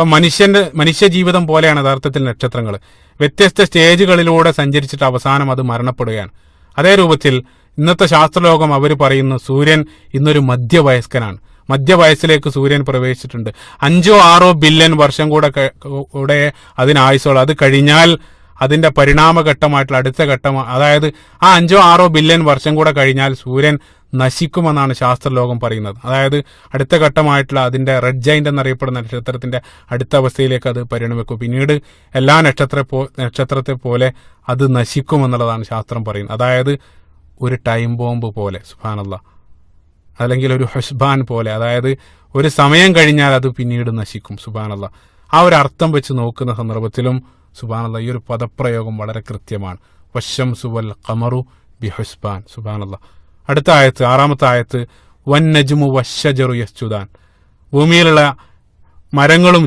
അപ്പം മനുഷ്യ ജീവിതം പോലെയാണ് യഥാർത്ഥത്തിൽ നക്ഷത്രങ്ങൾ. വ്യത്യസ്ത സ്റ്റേജുകളിലൂടെ സഞ്ചരിച്ചിട്ട് അവസാനം അത് മരണപ്പെടുകയാണ്. അതേ രൂപത്തിൽ ഇന്നത്തെ ശാസ്ത്രലോകം അവർ പറയുന്നു സൂര്യൻ ഇന്നൊരു മധ്യവയസ്കനാണ്. മധ്യവയസ്സിലേക്ക് സൂര്യൻ പ്രവേശിച്ചിട്ടുണ്ട്. 5-6 ബില്യൺ വർഷം കൂടെ അതിനായുസുള്ളൂ. അത് കഴിഞ്ഞാൽ അതിന്റെ പരിണാമഘട്ടമായിട്ടുള്ള അടുത്ത ഘട്ടം, അതായത് ആ 5-6 ബില്യൺ വർഷം കൂടെ കഴിഞ്ഞാൽ സൂര്യൻ നശിക്കുമെന്നാണ് ശാസ്ത്രലോകം പറയുന്നത്. അതായത് അടുത്ത ഘട്ടമായിട്ടുള്ള അതിന്റെ റെഡ് ജൈന്റ് എന്നറിയപ്പെടുന്ന നക്ഷത്രത്തിന്റെ അടുത്ത അവസ്ഥയിലേക്ക് അത് പരിണമിക്കും. പിന്നീട് എല്ലാ നക്ഷത്രത്തെ പോലെ അത് നശിക്കുമെന്നുള്ളതാണ് ശാസ്ത്രം പറയുന്നത്. അതായത് ഒരു ടൈം ബോംബ് പോലെ, സുബ്ഹാനല്ലാഹ്, അല്ലെങ്കിൽ ഒരു ഹുസ്ബാൻ പോലെ, അതായത് ഒരു സമയം കഴിഞ്ഞാൽ അത് പിന്നീട് നശിക്കും. സുബ്ഹാനല്ലാഹ്. ആ ഒരു അർത്ഥം വെച്ച് നോക്കുന്ന സന്ദർഭത്തിലും സുബ്ഹാനല്ലാഹ് ഈ ഒരു പദപ്രയോഗം വളരെ കൃത്യമാണ്. വശംസു വൽ ഖമറു ബിഹുസ്ബാൻ. സുബ്ഹാനല്ലാഹ്. അടുത്ത ആയത്ത്, 6ാമത്തെ ആയത്ത്, വൻ നജ്മു വശജറു യസ്ജുദാൻ. ഭൂമിയിലുള്ള മരങ്ങളും